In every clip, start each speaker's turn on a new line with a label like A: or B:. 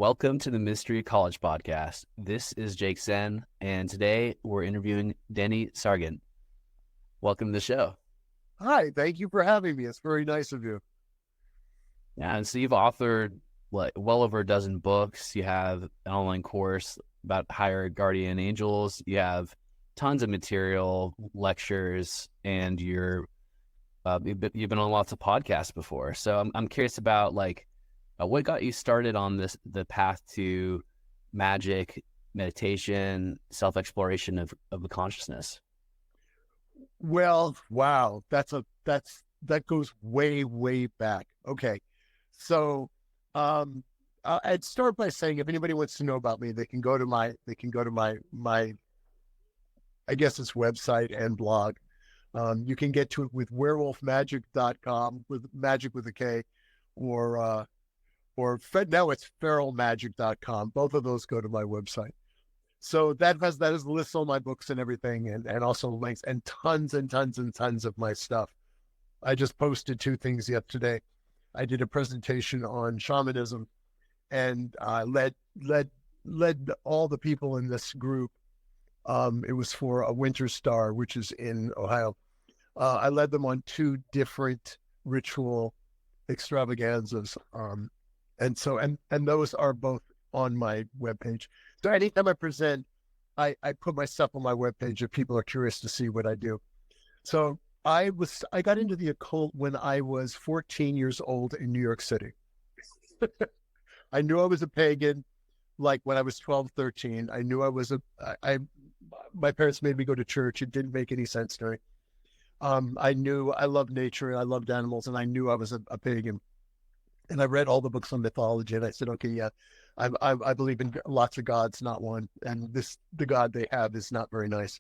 A: Welcome to the Mystery College Podcast. This is Jake Sen, and today we're interviewing Denny Sargent. Welcome to the show.
B: Hi, thank you for having me. It's very nice of you.
A: Yeah, and so you've authored well over a dozen books. You have an online course about higher guardian angels. You have tons of material, lectures, and you've been on lots of podcasts before. So I'm curious about what got you started on the path to magic, meditation, self-exploration of the consciousness?
B: Well, wow, that goes way back. Okay, so I'd start by saying if anybody wants to know about me, they can go to my I guess it's website and blog. You can get to it with werewolfmagic.com with magic with a K, or now it's feralmagic.com. Both of those go to my website. So that lists all my books and everything, and also links and tons of my stuff. I just posted two things yesterday. I did a presentation on shamanism, and I led all the people in this group. It was for a Winter Star, which is in Ohio. I led them on two different ritual extravaganzas. And those are both on my webpage. So anytime I present, I put my stuff on my webpage if people are curious to see what I do. So I got into the occult when I was 14 years old in New York City. I knew I was a pagan, like when I was 12, 13. I knew I was my parents made me go to church. It didn't make any sense to me. I knew I loved nature and I loved animals, and I knew I was a pagan. And I read all the books on mythology, and I said, okay, yeah, I believe in lots of gods, not one. And the God they have is not very nice.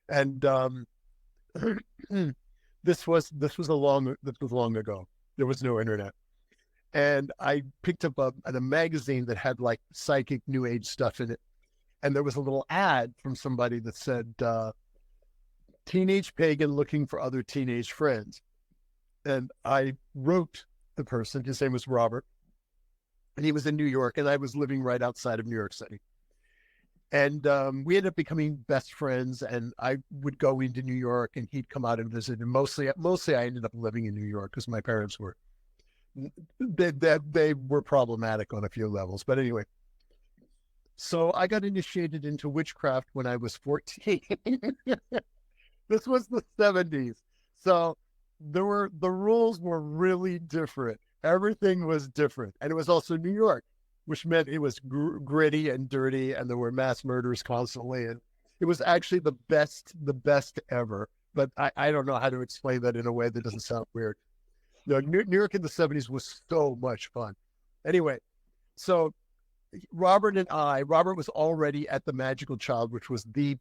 B: And this was long ago. There was no internet, and I picked up a magazine that had like psychic New Age stuff in it, and there was a little ad from somebody that said, "Teenage pagan looking for other teenage friends," and I wrote the person. His name was Robert, and he was in New York, and I was living right outside of New York City. And we ended up becoming best friends, and I would go into New York, and he'd come out and visit. And mostly I ended up living in New York because my parents were they were problematic on a few levels. But anyway, so I got initiated into witchcraft when I was 14. This was the 70s, so the rules were really different. Everything was different, and it was also New York, which meant it was gritty and dirty, and there were mass murders constantly, and it was actually the best ever. But I don't know how to explain that in a way that doesn't sound weird. New York in the 70s was so much fun. Anyway, so Robert was already at the Magical Child, which was the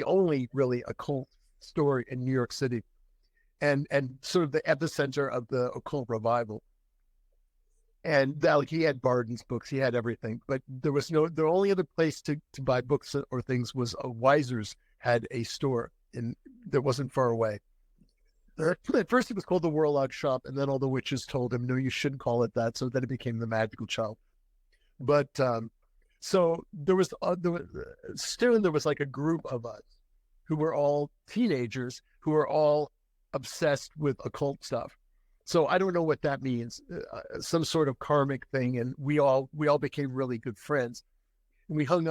B: only really occult store in New York City, and sort of the epicenter of the occult revival. And he had Barden's books, he had everything, but the only other place to buy books or things was Weiser's had a store that wasn't far away. At first it was called the Warlock Shop, and then all the witches told him, no, you shouldn't call it that. So then it became the Magical Child. But so there was like a group of us who were all teenagers who were all obsessed with occult stuff. So I don't know what that means, some sort of karmic thing. And we all became really good friends. And we hung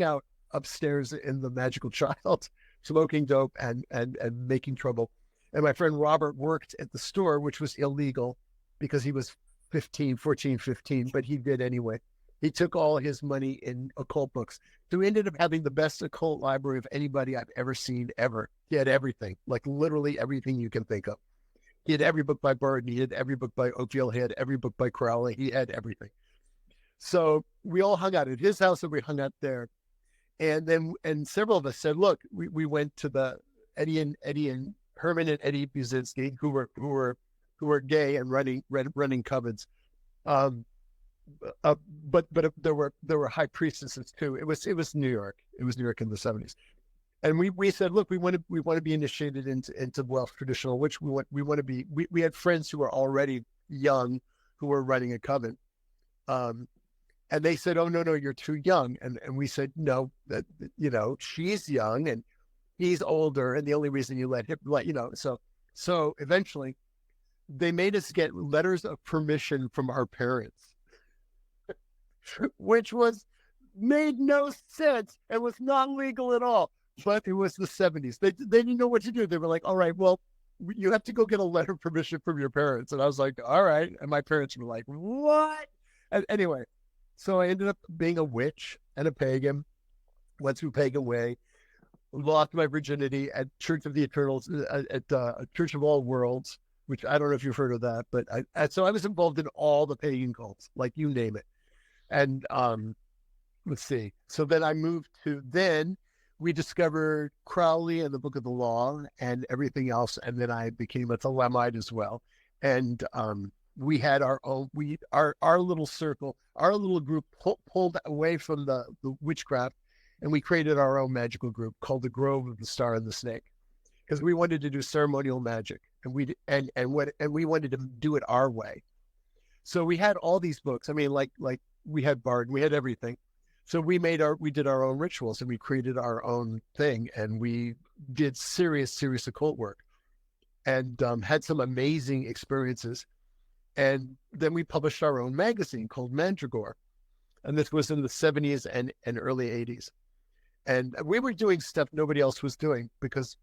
B: out upstairs in the Magical Child, smoking dope and making trouble. And my friend Robert worked at the store, which was illegal because he was 14, 15, but he did anyway. He took all his money in occult books. So he ended up having the best occult library of anybody I've ever seen, ever. He had everything, like literally everything you can think of. He had every book by Barden. He had every book by Oakville. He had every book by Crowley. He had everything. So we all hung out at his house, and we hung out there. And several of us said, look, we went to the Eddie and Herman and Eddie Buzinski, who were gay and running covens. But there were high priestesses too. It was New York. It was New York in the 70s. And we said, look, we want to be initiated into Welsh traditional, which we want to be. We had friends who were already young who were running a coven. And they said, "Oh, no, you're too young." And we said, "No, that, she's young and he's older. And the only reason you let him, so eventually they made us get letters of permission from our parents, which made no sense and was not legal at all. But it was the 70s. They didn't know what to do. They were like, "All right, well, you have to go get a letter of permission from your parents." And I was like, "All right." And my parents were like, "What?" And anyway, so I ended up being a witch and a pagan, went through pagan way, lost my virginity at Church of the Eternals, at Church of All Worlds, which I don't know if you've heard of that, but so I was involved in all the pagan cults, like you name it. And let's see. So then we discovered Crowley and the Book of the Law and everything else. And then I became a Thelemite as well. And we had our own, our little circle, our little group pulled away from the witchcraft, and we created our own magical group called the Grove of the Star and the Snake, because we wanted to do ceremonial magic, and we wanted to do it our way. So we had all these books. I mean, like we had Bard, we had everything. So we did our own rituals, and we created our own thing, and we did serious occult work, and had some amazing experiences. And then we published our own magazine called Mandragore, and this was in the 70s and early 80s. And we were doing stuff nobody else was doing, because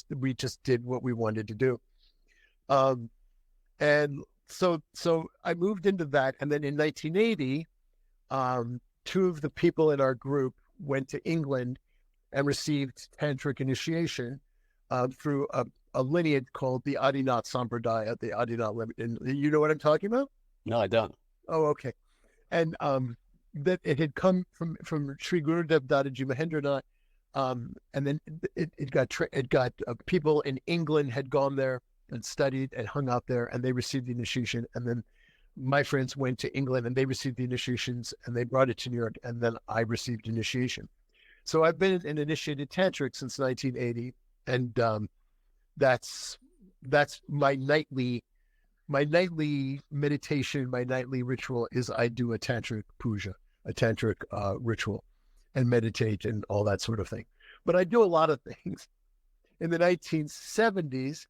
B: we just did what we wanted to do. And so I moved into that, and then in 1980. Two of the people in our group went to England and received tantric initiation through a lineage called the Adinath Sampradaya, the Adinath lineage. You know what I'm talking about?
A: No, I don't.
B: Oh, okay. And that it had come from Sri Gurudev Dadaji Mahendranath, and then it got people in England had gone there and studied and hung out there, and they received the initiation, and then my friends went to England and they received the initiations, and they brought it to New York, and then I received initiation. So I've been an initiated tantric since 1980, and that's my nightly meditation, my nightly ritual is I do a tantric puja, a tantric ritual, and meditate and all that sort of thing. But I do a lot of things. In the 1970s,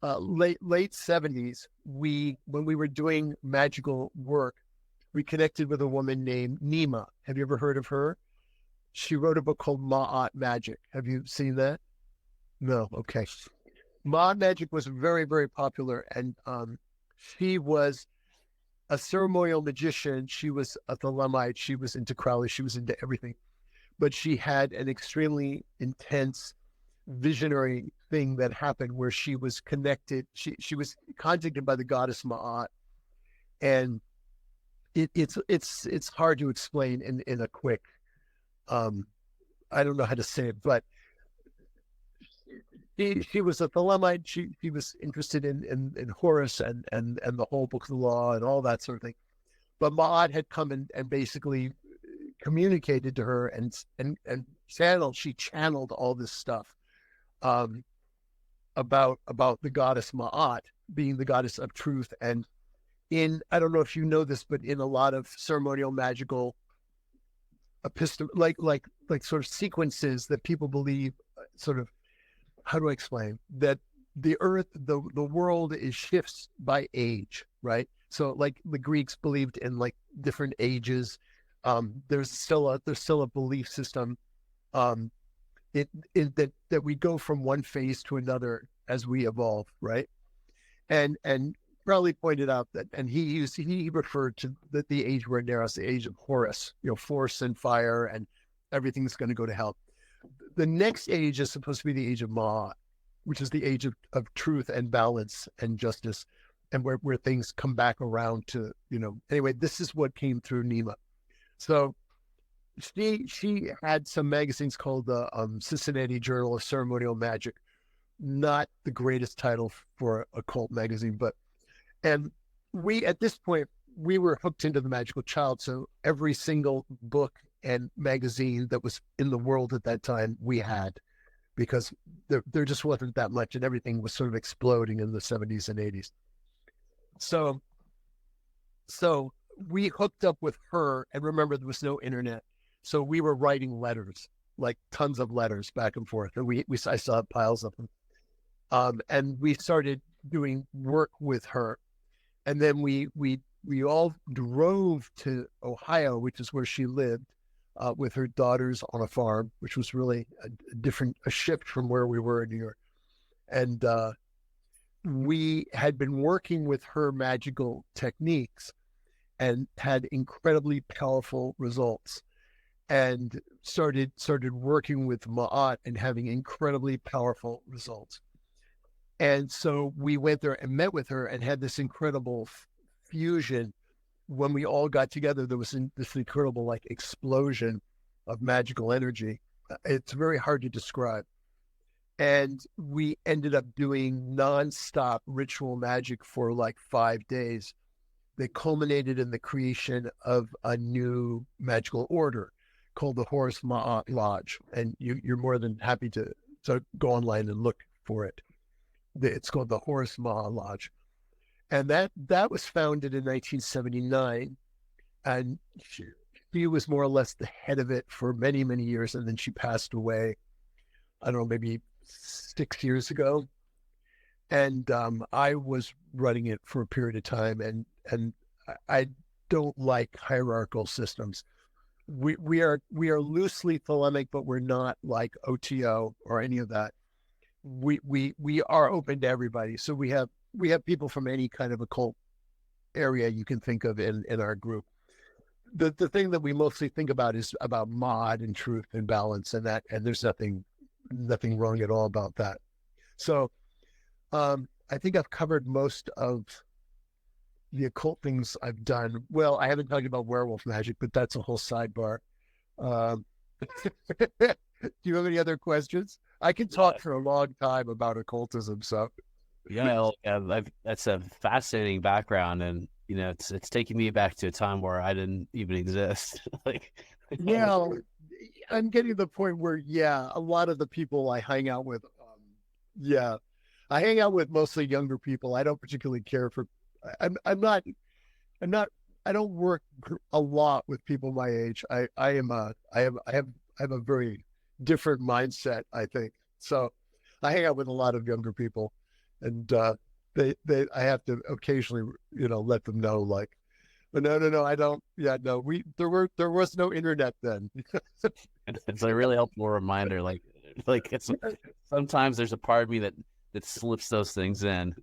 B: late 70s, when we were doing magical work, we connected with a woman named Nima. Have you ever heard of her? She wrote a book called Ma'at Magick. Have you seen that? No. Okay. Ma'at Magick was very, very popular, and she was a ceremonial magician. She was a Thelemite. She was into Crowley. She was into everything, but she had an extremely intense visionary thing that happened where she was connected. She was contacted by the goddess Ma'at, and it's hard to explain in a quick. I don't know how to say it, but she was a Thelemite. She was interested in Horus and the whole Book of the Law and all that sort of thing. But Ma'at had come and basically communicated to her and channeled all this stuff about the goddess Ma'at being the goddess of truth. And I don't know if you know this, but in a lot of ceremonial magical like sort of sequences that people believe, sort of, how do I explain that the earth, the world is shifts by age, right? So like the Greeks believed in like different ages. There's still a belief system that we go from one phase to another as we evolve, right? And Crowley pointed out that, and he referred to the age we're in now as the age of Horus, force and fire, and everything's going to go to hell. The next age is supposed to be the age of Ma, which is the age of truth and balance and justice, and where things come back around to, anyway, this is what came through Nima. So she had some magazines called the Cincinnati Journal of Ceremonial Magic. Not the greatest title for a cult magazine, and we, at this point, we were hooked into the magical child. So every single book and magazine that was in the world at that time, we had, because there just wasn't that much, and everything was sort of exploding in the 70s and 80s. So we hooked up with her, and remember, there was no internet. So we were writing letters, like tons of letters back and forth. And I still have piles of them. And we started doing work with her. And then we all drove to Ohio, which is where she lived, with her daughters on a farm, which was really a shift from where we were in New York. And we had been working with her magical techniques and had incredibly powerful results, and started working with Ma'at and having incredibly powerful results. And so we went there and met with her and had this incredible fusion. When we all got together, there was this incredible like explosion of magical energy. It's very hard to describe. And we ended up doing nonstop ritual magic for like 5 days. They culminated in the creation of a new magical order called the Horus Ma'at Lodge. And you're more than happy to go online and look for it. It's called the Horus Ma'at Lodge. And that was founded in 1979. And she was more or less the head of it for many, many years. And then she passed away, I don't know, maybe 6 years ago. And I was running it for a period of time. And I don't like hierarchical systems. We are loosely thelemic, but we're not like OTO or any of that. We are open to everybody. So we have people from any kind of occult area you can think of in our group. The thing that we mostly think about is about mod and truth and balance and that, and there's nothing wrong at all about that. So I think I've covered most of the occult things I've done. Well, I haven't talked about werewolf magic, but that's a whole sidebar. Do you have any other questions? I can talk for a long time about occultism. So,
A: that's a fascinating background, and it's taking me back to a time where I didn't even exist.
B: Yeah, I'm getting to the point where, a lot of the people I hang out with, I hang out with mostly younger people. I don't particularly care for. I don't work a lot with people my age. I have a very different mindset, I think. So I hang out with a lot of younger people, and I have to occasionally, let them know, like, but no, I don't. Yeah, no, there was no internet then.
A: It's a really helpful reminder. Like it's sometimes there's a part of me that slips those things in.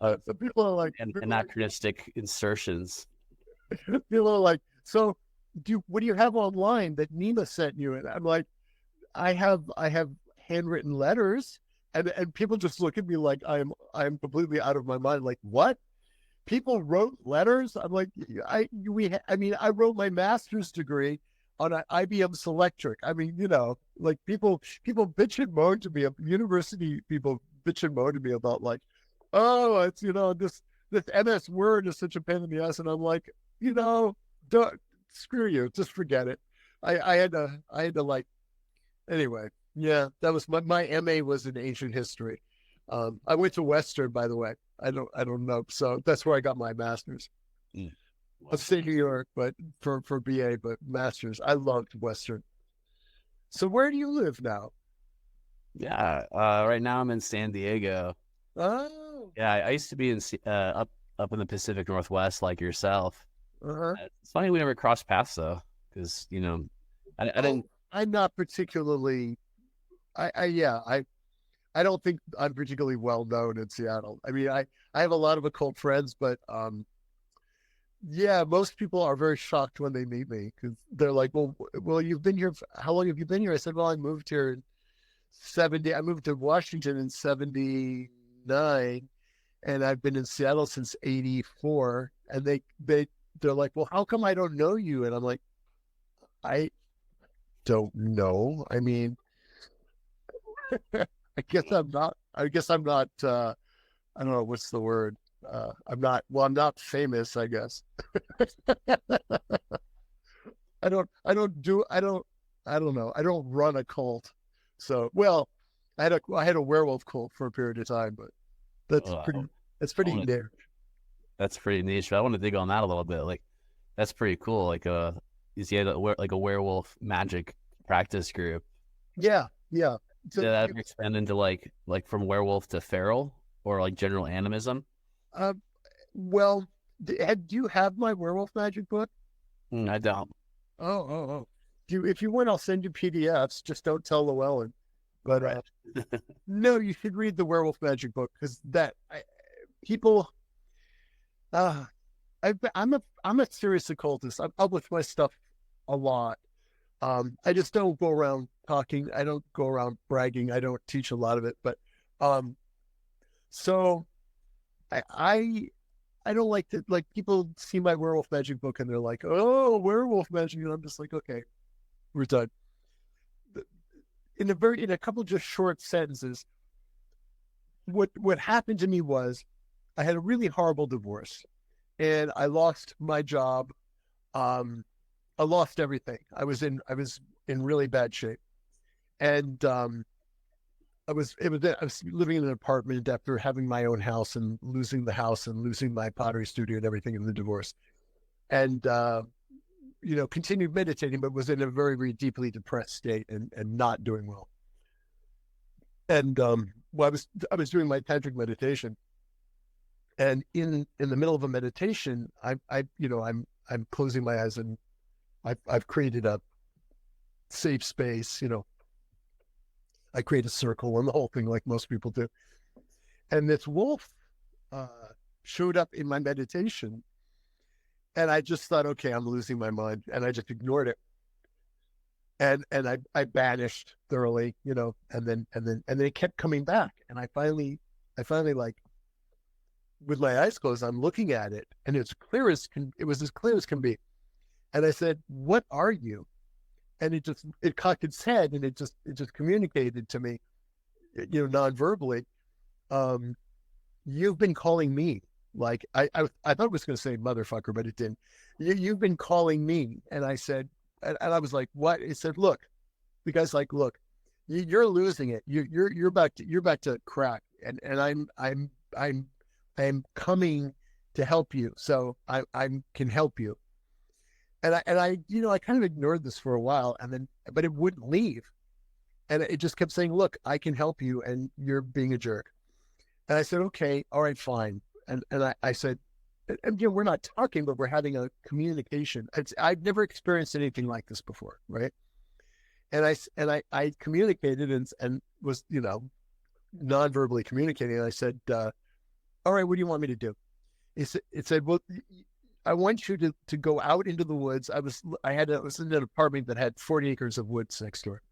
B: So people are like,
A: anachronistic insertions.
B: People are like, so what do you have online that Nima sent you? And I'm like, I have handwritten letters, and people just look at me like I'm completely out of my mind. Like, what? People wrote letters? I'm like, I wrote my master's degree on an IBM Selectric. I mean, like people bitch and moan to me, university people bitch and moan to me about like, oh, it's this MS Word is such a pain in the ass, and I'm like, don't, screw you, just forget it. I had to like, anyway. Yeah, that was my MA was in ancient history. I went to Western, by the way. I don't know. So that's where I got my master's. Upstate New York, but for BA, but master's. I loved Western. So where do you live now?
A: Yeah, right now I'm in San Diego.
B: Oh.
A: Yeah, I used to be in up in the Pacific Northwest, like yourself. It's funny we never crossed paths though, because I didn't.
B: I'm not particularly. I don't think I'm particularly well known in Seattle. I mean, I have a lot of occult friends, but most people are very shocked when they meet me because they're like, well, you've been here. How long have you been here? I said, well, I moved here in 70. I moved to Washington in 79, and I've been in Seattle since 84. And they're like, well, how come I don't know you? And I'm like, I don't know. I mean, I guess I'm not. I don't know what's the word. I'm not famous, I guess. I don't know. I don't run a cult. So, well, I had a werewolf cult for a period of time, but that's pretty new.
A: That's pretty niche. But I want to dig on that a little bit. Like, that's pretty cool. Like, is he had like a werewolf magic practice group?
B: Yeah, yeah.
A: Did
B: So,
A: that ever expand into like from werewolf to feral or like general animism?
B: uh, well, do you have my werewolf magic book?
A: I don't.
B: Oh, oh, oh. If you want, I'll send you PDFs. Just don't tell Llewellyn. But
A: Right.
B: no, you should read the werewolf magic book because people. Uh, I'm a serious occultist. I publish my stuff a lot. I just don't go around talking. I don't go around bragging. I don't teach a lot of it. But um, so I, I I don't like to like people see my werewolf magic book and they're like, oh, werewolf magic, and I'm just like, okay, we're done. In a couple of just short sentences, what happened to me was I had a really horrible divorce and I lost my job. Um, I lost everything. I was in really bad shape, and I was living in an apartment after having my own house and losing the house and losing my pottery studio and everything in the divorce, and continued meditating, but was in a very very deeply depressed state and not doing well. And well, I was doing my tantric meditation, and in the middle of a meditation, I'm closing my eyes and I've created a safe space. I create a circle and the whole thing like most people do. And this wolf uh, showed up in my meditation, and I just thought, okay, I'm losing my mind, and I just ignored it. And I banished thoroughly, and then it kept coming back, and I finally like with my eyes closed, I'm looking at it, and it was as clear as can be. And I said, "What are you?" And it cocked its head, and it just communicated to me, non-verbally. Um, you've been calling me. Like I thought it was going to say motherfucker, but it didn't. You've been calling me, and I said, and I was like, what? It said, look. The guy's like, look, you're losing it. You're about to crack, and I'm coming to help you. So I can help you. And I I kind of ignored this for a while, and then but it wouldn't leave, and it just kept saying, look, I can help you, and you're being a jerk. And I said, okay, all right, fine. And I said, and, we're not talking, but we're having a communication. I've never experienced anything like this before, right? And I communicated and was non-verbally communicating. And I said, all right, what do you want me to do? It said, well, I want you to go out into the woods. I was in an apartment that had 40 acres of woods next door.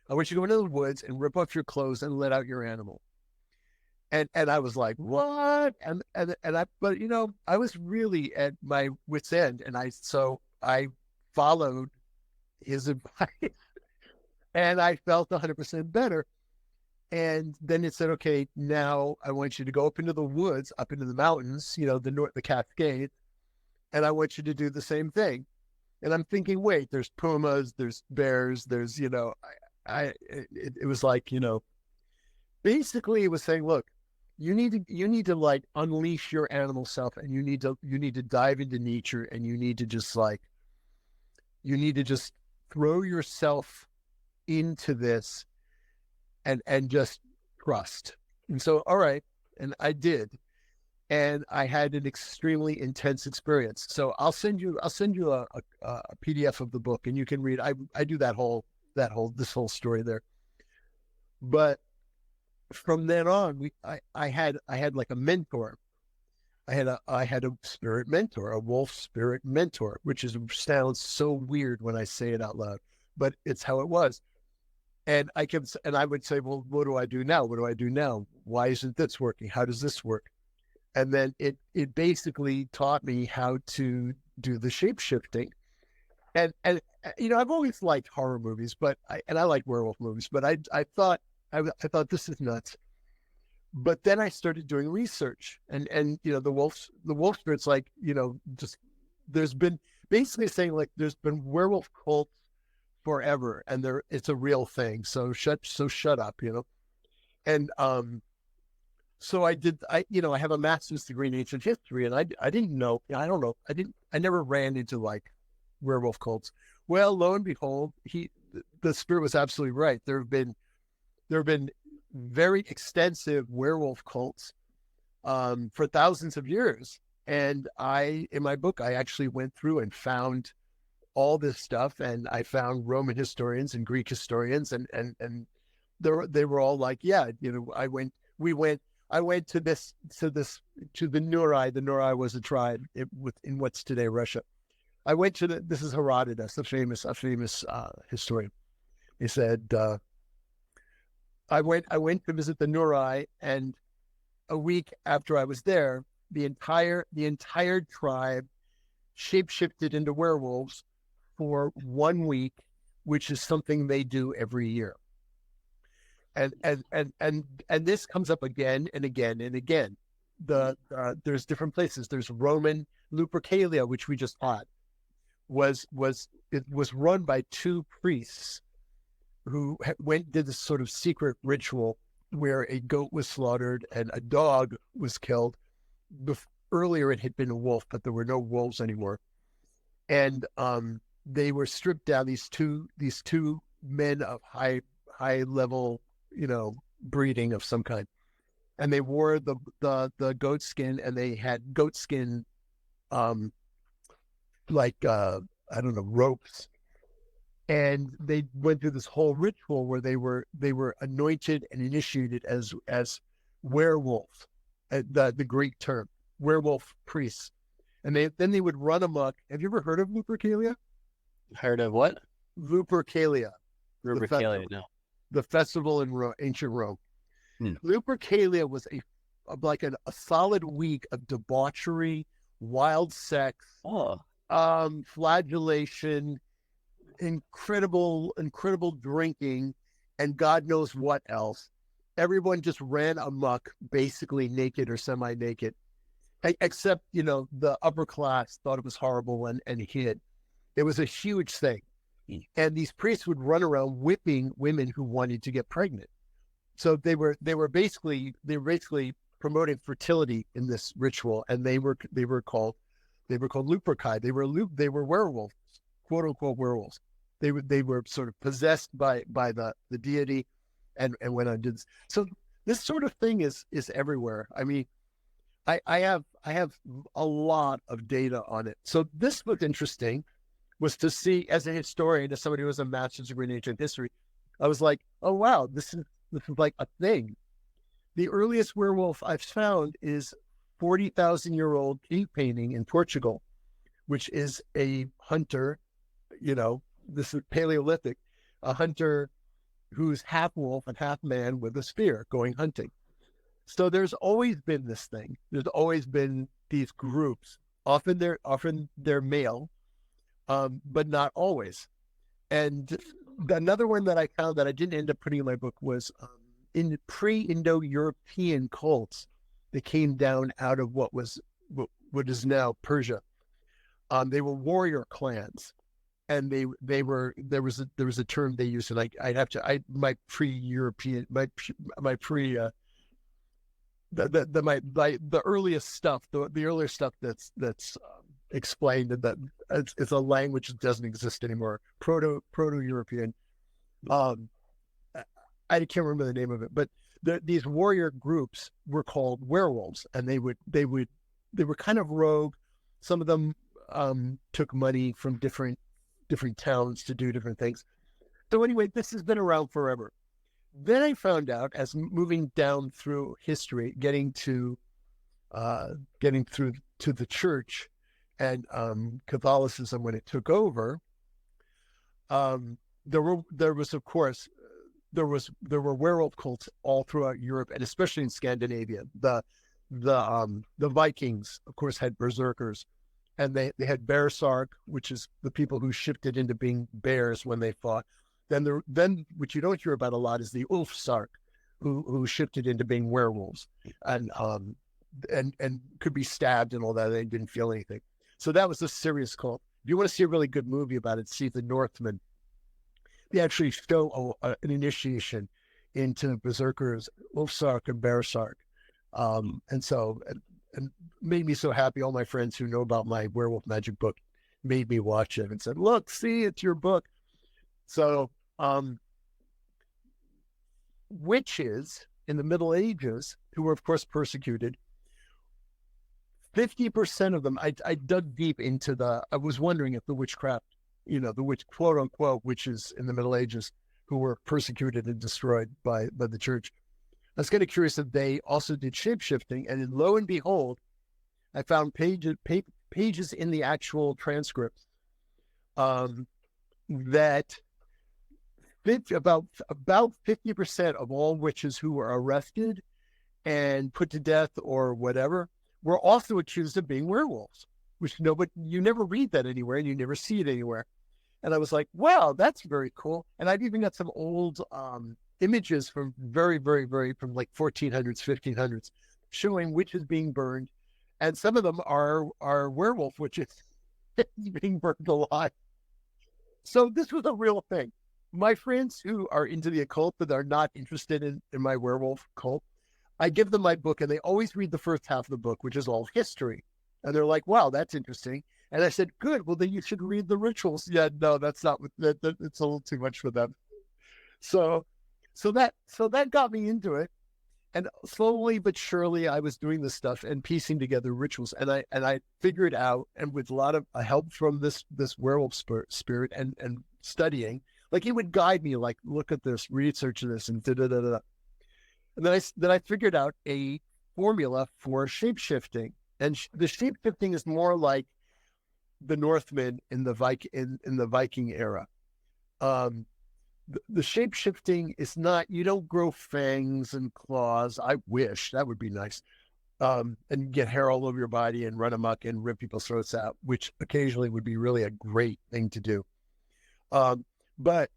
B: I want you to go into the woods and rip off your clothes and let out your animal. And I was like, what? But I was really at my wit's end, and I followed his advice, and I felt 100% better. And then it said, okay, now I want you to go up into the woods, up into the mountains, the Cascades, and I want you to do the same thing. And I'm thinking, wait, there's pumas, there's bears, there's, it was like, basically it was saying, look, you need to like unleash your animal self, and you need to dive into nature, and you need to just throw yourself into this and just trust. And so, all right. And I did. And I had an extremely intense experience. So I'll send you a PDF of the book, and you can read. I do this whole story there. But from then on, I had like a mentor. I had a spirit mentor, a wolf spirit mentor, which sounds so weird when I say it out loud, but it's how it was. And I would say, well, what do I do now? What do I do now? Why isn't this working? How does this work? And then it basically taught me how to do the shape shifting. And I've always liked horror movies, I like werewolf movies, but I thought this is nuts. But then I started doing research, and the wolf spirit's like, just there's been basically saying like there's been werewolf cults forever, and it's a real thing. So shut up, and So I have a master's degree in ancient history, and I didn't know, I don't know, I never ran into like werewolf cults. Well, lo and behold, the spirit was absolutely right. There have been very extensive werewolf cults for thousands of years. And in my book, I actually went through and found all this stuff, and I found Roman historians and Greek historians, and they were all like, yeah, I went to the Nurai. The Nurai was a tribe in what's today Russia. I went to this is Herodotus, a famous historian. He said, I went to visit the Nurai, and a week after I was there, the entire tribe shapeshifted into werewolves for 1 week, which is something they do every year. And this comes up again and again and again. There's different places. There's Roman Lupercalia, which we just taught, it was run by two priests who did this sort of secret ritual where a goat was slaughtered and a dog was killed. Earlier it had been a wolf, but there were no wolves anymore. And they were stripped down, these two men of high level, breeding of some kind. And they wore the goat skin, and they had goat skin I don't know, ropes. And they went through this whole ritual where they were anointed and initiated as werewolf, the Greek term, werewolf priests. And then they would run amok. Have you ever heard of Lupercalia?
A: Heard of what?
B: Lupercalia.
A: Lupercalia, no.
B: The festival in ancient Rome.
A: Hmm.
B: Lupercalia was a solid week of debauchery, wild sex, flagellation, incredible drinking, and God knows what else. Everyone just ran amok, basically naked or semi-naked, except the upper class thought it was horrible and hid. It was a huge thing, and these priests would run around whipping women who wanted to get pregnant. So they were basically promoting fertility in this ritual, and they were called Luperci. They were werewolves, quote unquote werewolves. They were sort of possessed by the deity, and went on to this. So this sort of thing is everywhere. I mean, I have a lot of data on it. So this was interesting, was to see, as a historian, as somebody who has a master's degree in ancient history, I was like, oh wow, this is like a thing. The earliest werewolf I've found is 40,000-year-old cave painting in Portugal, which is a hunter, this is Paleolithic, a hunter who's half wolf and half man with a spear going hunting. So there's always been this thing. There's always been these groups. Often they're male, but not always. And another one that I found that I didn't end up putting in my book was in pre-Indo-European cults that came down out of what is now Persia. They were warrior clans, and there was a term they used, and my earliest stuff, the earlier stuff that's explained that it's a language that doesn't exist anymore. Proto-European. I can't remember the name of it, but these warrior groups were called werewolves, and they were kind of rogue. Some of them took money from different towns to do different things. So anyway, this has been around forever. Then I found out, as moving down through history, getting through to the church and Catholicism when it took over, there were werewolf cults all throughout Europe, and especially in Scandinavia. The Vikings, of course, had berserkers, and they had bearsark, which is the people who shifted into being bears when they fought. Then which you don't hear about a lot is the ulfsark, who shifted into being werewolves, and could be stabbed and all that. They didn't feel anything. So that was a serious cult. If you want to see a really good movie about it, see The Northman. They actually show an initiation into berserkers, ulfsark and bearsark. And made me so happy. All my friends who know about my werewolf magic book made me watch it and said, "Look, see, it's your book." So, witches in the Middle Ages, who were of course persecuted, 50% of them, I dug deep into I was wondering if the witchcraft, the witch, quote unquote, witches in the Middle Ages who were persecuted and destroyed by the church. I was kind of curious if they also did shapeshifting. And then lo and behold, I found pages in the actual transcripts that about 50% of all witches who were arrested and put to death or whatever were also accused of being werewolves, which you never read that anywhere and you never see it anywhere. And I was like, wow, that's very cool. And I've even got some old images from very, very, very, from like 1400s, 1500s, showing witches being burned. And some of them are werewolf witches being burned alive. So this was a real thing. My friends who are into the occult but are not interested in my werewolf cult, I give them my book and they always read the first half of the book, which is all history. And they're like, wow, that's interesting. And I said, good, well, then you should read the rituals. Yeah, no, that's not, it's a little too much for them. So that got me into it. And slowly but surely I was doing this stuff and piecing together rituals. And I figured out, and with a lot of help from this werewolf spirit and studying, like he would guide me, like, look at this, research this, and da-da-da-da. And then I figured out a formula for shape-shifting. And the shape-shifting is more like the Northmen in the Viking era. The shape-shifting is not, you don't grow fangs and claws. I wish, that would be nice. And get hair all over your body and run amok and rip people's throats out, which occasionally would be really a great thing to do. But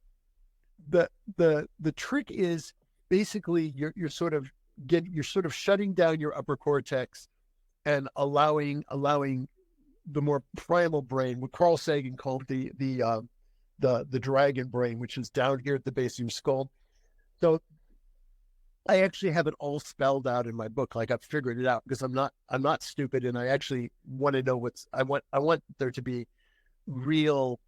B: the trick is basically you're sort of shutting down your upper cortex and allowing the more primal brain, what Carl Sagan called the dragon brain, which is down here at the base of your skull. So I actually have it all spelled out in my book. Like I've figured it out because I'm not stupid, and I actually want to know I want there to be real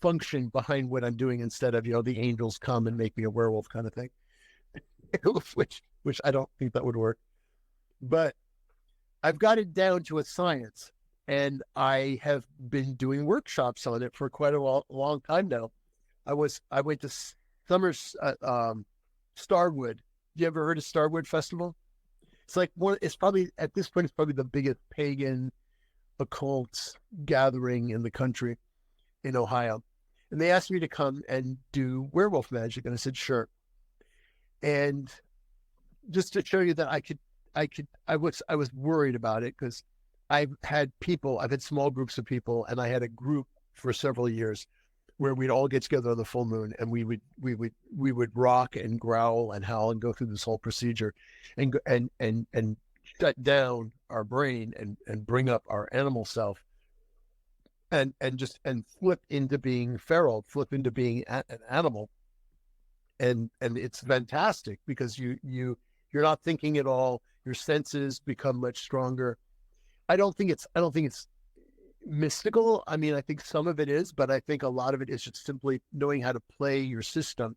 B: function behind what I'm doing instead of, the angels come and make me a werewolf kind of thing, which I don't think that would work. But I've got it down to a science, and I have been doing workshops on it for quite a long time now. I went to Summer's Starwood. You ever heard of Starwood Festival? It's like it's probably at this point, it's probably the biggest pagan occult gathering in the country in Ohio. And they asked me to come and do werewolf magic. And I said, sure. And just to show you that I was worried about it because I've had small groups of people, and I had a group for several years where we'd all get together on the full moon, and we would rock and growl and howl and go through this whole procedure and shut down our brain and bring up our animal self and flip into being feral, flip into being an animal. And it's fantastic because you're not thinking at all. Your senses become much stronger. I don't think it's mystical. I mean, I think some of it is, but I think a lot of it is just simply knowing how to play your system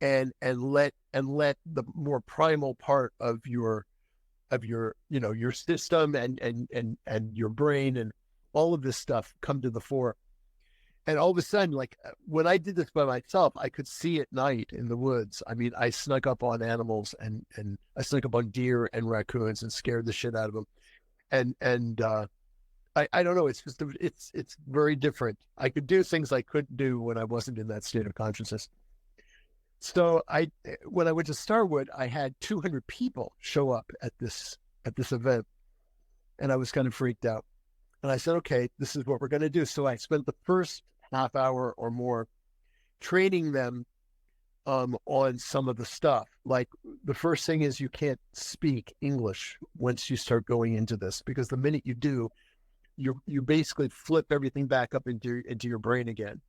B: and let the more primal part of your your system and your brain and all of this stuff come to the fore. And all of a sudden, like when I did this by myself, I could see at night in the woods. I mean, I snuck up on animals and I snuck up on deer and raccoons and scared the shit out of them. And I don't know. It's just it's very different. I could do things I couldn't do when I wasn't in that state of consciousness. So when I went to Starwood, I had 200 people show up at this event, and I was kind of freaked out. And I said, okay, this is what we're going to do. So I spent the first half hour or more training them on some of the stuff. Like the first thing is you can't speak English once you start going into this, because the minute you do, you basically flip everything back up into your brain again.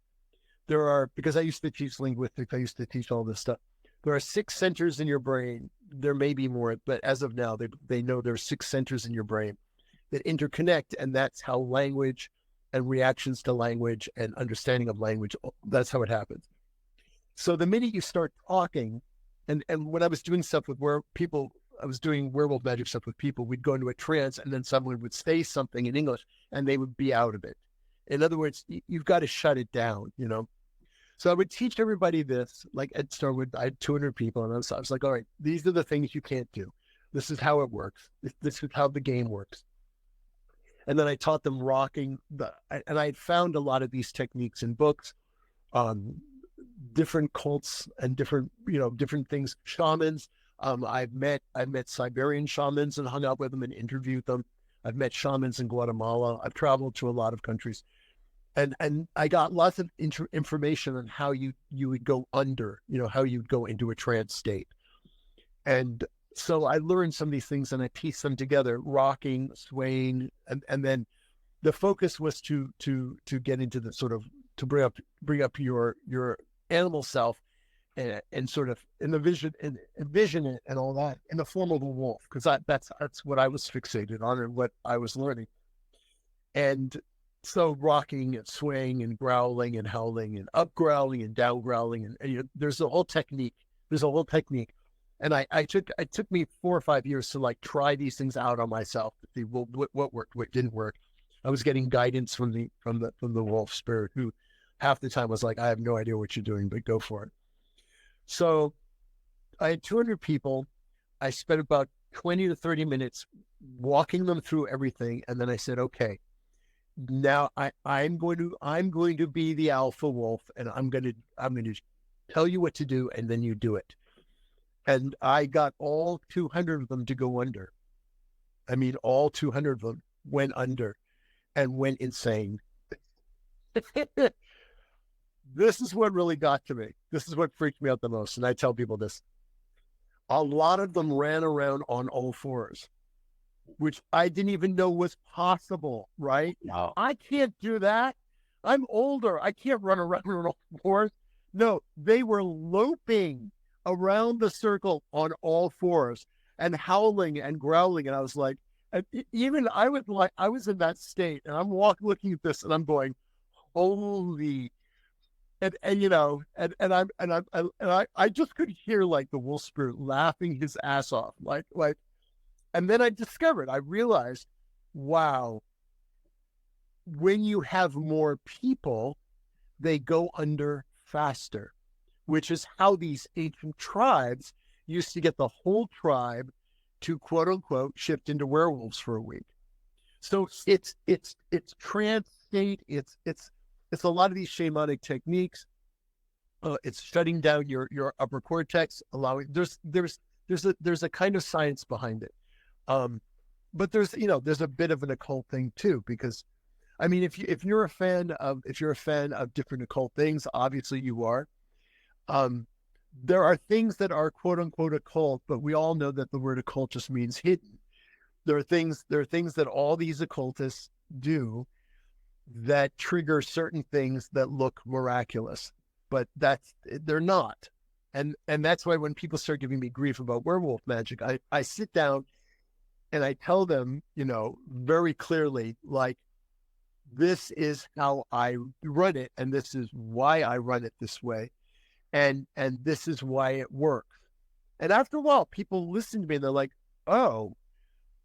B: Because I used to teach linguistics, I used to teach all this stuff. There are 6 centers in your brain. There may be more, but as of now, they know there are 6 centers in your brain that interconnect, and that's how language and reactions to language and understanding of language, that's how it happens. So the minute you start talking, and when I was doing stuff with I was doing werewolf magic stuff with people, we'd go into a trance and then someone would say something in English and they would be out of it. In other words, you've got to shut it down, you know? So I would teach everybody this, like I'd start with, I had 200 people and I was like, all right, these are the things you can't do. This is how it works. This is how the game works. And then I taught them rocking, and I had found a lot of these techniques in books, different cults and different things, shamans. I've met Siberian shamans and hung out with them and interviewed them. I've met shamans in Guatemala. I've traveled to a lot of countries. And I got lots of information on how you would go under, how you'd go into a trance state. And so I learned some of these things and I pieced them together, rocking, swaying, and then the focus was to get into the sort of, to bring up your animal self and sort of envision it and all that in the form of a wolf, because that's what I was fixated on and what I was learning. And so rocking and swaying and growling and howling and up growling and down growling and there's a whole technique. And it took me 4 or 5 years to like try these things out on myself to see what worked, what didn't work. I was getting guidance from the wolf spirit, who half the time was like, I have no idea what you're doing, but go for it. So I had 200 people. I spent about 20 to 30 minutes walking them through everything. And then I said, okay, now I'm going to be the alpha wolf, and I'm going to tell you what to do, and then you do it. And I got all 200 of them to go under. I mean, all 200 of them went under and went insane. This is what really got to me. This is what freaked me out the most. And I tell people this. A lot of them ran around on all fours, which I didn't even know was possible, right?
A: Wow.
B: I can't do that. I'm older. I can't run around on all fours. No, they were loping around the circle on all fours and howling and growling. And I was like, I was in that state, and I'm looking at this and I'm going, holy, I just could hear like the wolf spirit laughing his ass off. And then I realized, wow, when you have more people, they go under faster, which is how these ancient tribes used to get the whole tribe to quote unquote shift into werewolves for a week. So it's trance state. It's a lot of these shamanic techniques. It's shutting down your upper cortex, allowing there's a kind of science behind it. But there's a bit of an occult thing too, because I mean, if you're a fan of different occult things, obviously you are. There are things that are quote unquote occult, but we all know that the word occult just means hidden. There are things that all these occultists do that trigger certain things that look miraculous, but they're not. And that's why when people start giving me grief about werewolf magic, I sit down and I tell them, very clearly, like, this is how I run it, and this is why I run it this way, and this is why it works. And after a while, people listen to me and they're like, oh,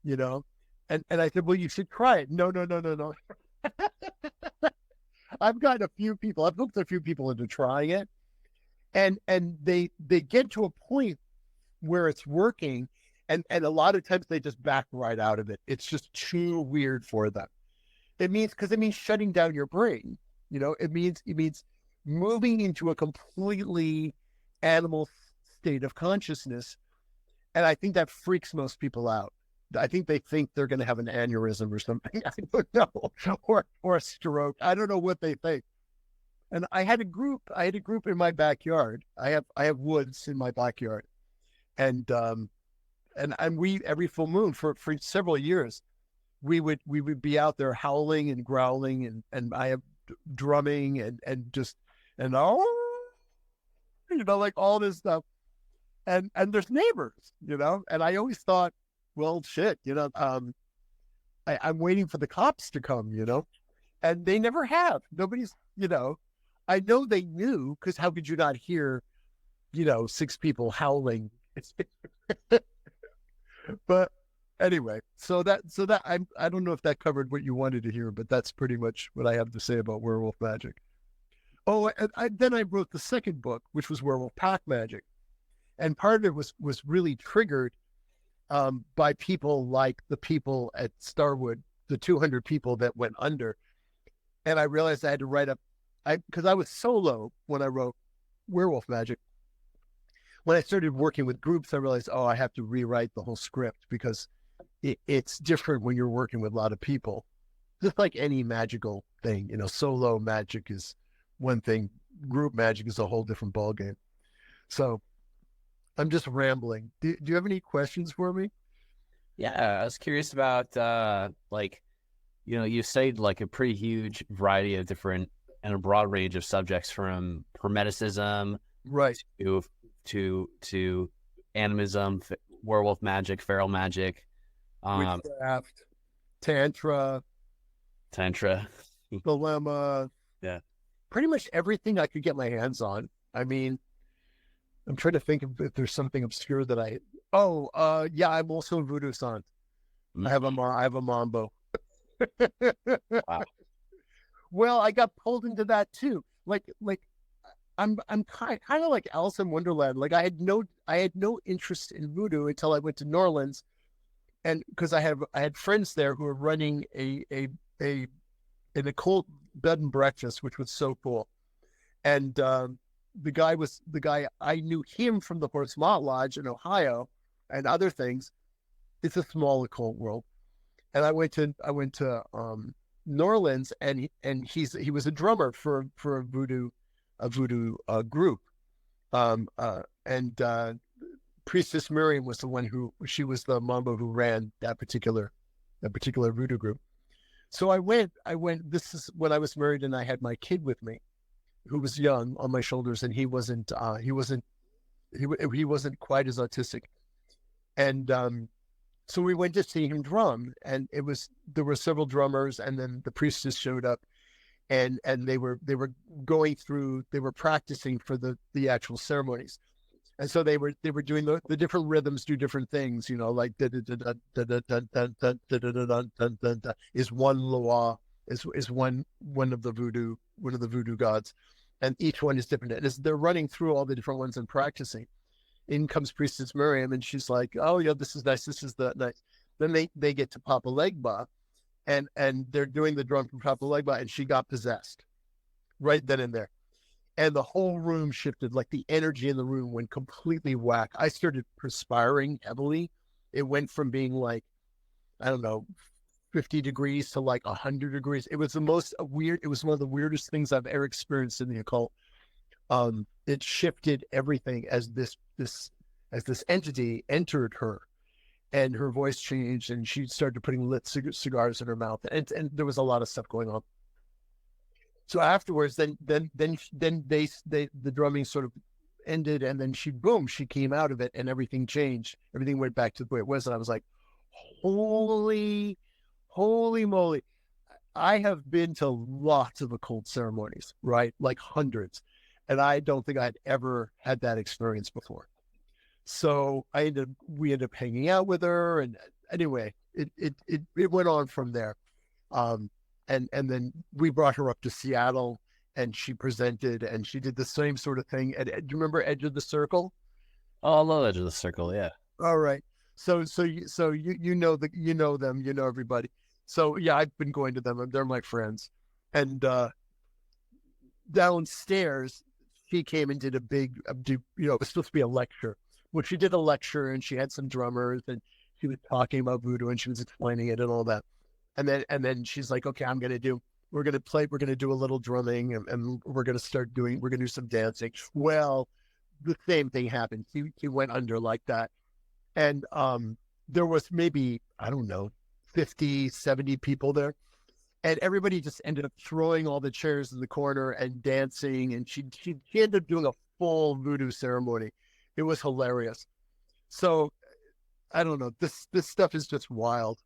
B: and I said, well, you should try it. No. I've hooked a few people into trying it, and they get to a point where it's working, and a lot of times they just back right out of it. It's just too weird for them. It means shutting down your brain. It means moving into a completely animal state of consciousness, and I think that freaks most people out. I think they think they're going to have an aneurysm or something. I don't know, or a stroke. I don't know what they think. And I had a group in my backyard. I have woods in my backyard, and we every full moon for several years, we would be out there howling and growling, and I have drumming and like all this stuff. and there's neighbors, and I always thought, well, shit, I'm waiting for the cops to come, and they never have. Nobody's, I know they knew, because how could you not hear, six people howling? But anyway, so that I don't know if that covered what you wanted to hear, but that's pretty much what I have to say about werewolf magic. Oh, and then I wrote the second book, which was Werewolf Pack Magic, and part of it was really triggered by people like the people at Starwood, the 200 people that went under, and I realized I had to write up, because I was solo when I wrote Werewolf Magic. When I started working with groups, I realized, oh, I have to rewrite the whole script, because it's different when you're working with a lot of people. Just like any magical thing, solo magic is one thing, group magic is a whole different ballgame. So I'm just rambling. Do you have any questions for me?
A: Yeah, I was curious about you studied like a pretty huge variety of different and a broad range of subjects, from Hermeticism
B: Right.
A: to Animism, werewolf magic, feral magic,
B: Witchcraft, Tantra,
A: Tantra.
B: Dilemma,
A: Yeah.
B: pretty much everything I could get my hands on. I mean, I'm trying to think if there's something obscure that yeah, I'm also a voodoo sant.
A: Mm.
B: I have a mambo.
A: Wow.
B: Well, I got pulled into that too. Like I'm kind of like Alice in Wonderland. Like I had no interest in voodoo until I went to New Orleans, and because I had friends there who were running an occult bed and breakfast, which was so cool. And the guy I knew him from the Portsmouth Lodge in Ohio and other things. It's a small occult world, and I went to New Orleans, and he was a drummer for a voodoo group, and Priestess Miriam was the one she was the mambo who ran that particular voodoo group. So I went. This is when I was married, and I had my kid with me, who was young, on my shoulders, and he wasn't quite as autistic, and so we went to see him drum, and there were several drummers, and then the priestess showed up, and they were practicing for the actual ceremonies. And so they were doing the different rhythms, do different things, like is one loa, is one of the voodoo gods, and each one is different. And as they're running through all the different ones and practicing, in comes Priestess Miriam, and she's like, "Oh yeah, this is nice. This is the nice." Then they get to Papa Legba, and they're doing the drum from Papa Legba, and she got possessed right then and there. And the whole room shifted, like the energy in the room went completely whack. I started perspiring heavily. It went from being like, I don't know, 50 degrees to like 100 degrees. It was it was one of the weirdest things I've ever experienced in the occult. It shifted everything as this entity entered her, and her voice changed, and she started putting lit cigars in her mouth. And there was a lot of stuff going on. So afterwards, then the drumming sort of ended, and then she came out of it, and everything changed. Everything went back to the way it was, and I was like, holy moly! I have been to lots of occult ceremonies, right? Like hundreds, and I don't think I'd ever had that experience before. So we ended up hanging out with her, and anyway, it went on from there. And then we brought her up to Seattle, and she presented, and she did the same sort of thing. Do you remember Edge of the Circle?
A: Oh, I love Edge of the Circle. Yeah.
B: All right. So you know them, you know everybody. So yeah, I've been going to them. They're my friends. And downstairs, she came and did it was supposed to be a lecture. Well, she did a lecture, and she had some drummers, and she was talking about voodoo, and she was explaining it and all that. And then she's like, okay, we're going to do a little drumming, and we're going to do some dancing. Well, the same thing happened. He went under like that. And there was maybe, I don't know, 50, 70 people there. And everybody just ended up throwing all the chairs in the corner and dancing. And she ended up doing a full voodoo ceremony. It was hilarious. So I don't know. This stuff is just wild.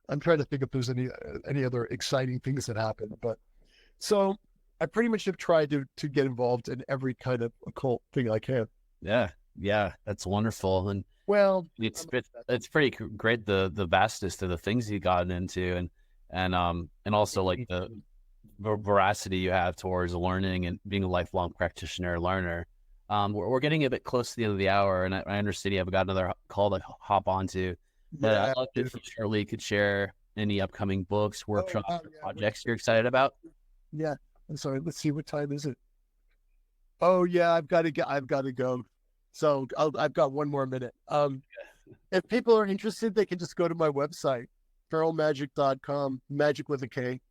B: I'm trying to think if there's any other exciting things that happened, but so I pretty much have tried to get involved in every kind of occult thing I can.
A: Yeah, yeah, that's wonderful, and
B: Well,
A: it's pretty great the vastness of the things you gotten into, and also like the veracity you have towards learning and being a lifelong practitioner learner. We're getting a bit close to the end of the hour, and I understand you have got another call to hop onto. But
B: yeah,
A: I'd love if you shortly could share any upcoming books, workshops, or
B: yeah,
A: projects you're excited about.
B: yeah. I'm sorry. Let's see, what time is it? Oh yeah, I've got to get. I've got to go. So I've got one more minute. If people are interested, they can just go to my website, feralmagic.com, magic with a K.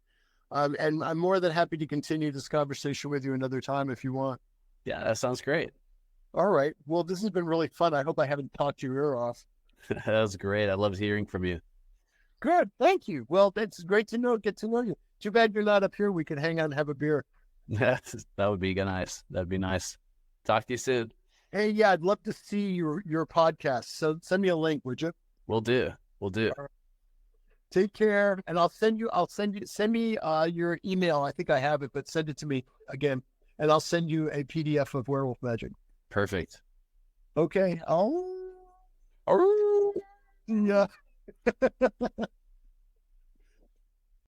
B: And I'm more than happy to continue this conversation with you another time if you want.
A: Yeah, that sounds great.
B: All right. Well, this has been really fun. I hope I haven't talked your ear off.
A: That was great. I loved hearing from you.
B: Good. Thank you. Well, it's great to get to know you. Too bad you're not up here. We could hang out and have a beer.
A: That would be nice. That'd be nice. Talk to you soon.
B: Hey, yeah, I'd love to see your podcast. So send me a link, would you?
A: We'll do. We'll do.
B: Right. Take care, and send me your email. I think I have it, but send it to me again, and I'll send you a PDF of Werewolf Magic.
A: Perfect.
B: Okay. Oh, yeah.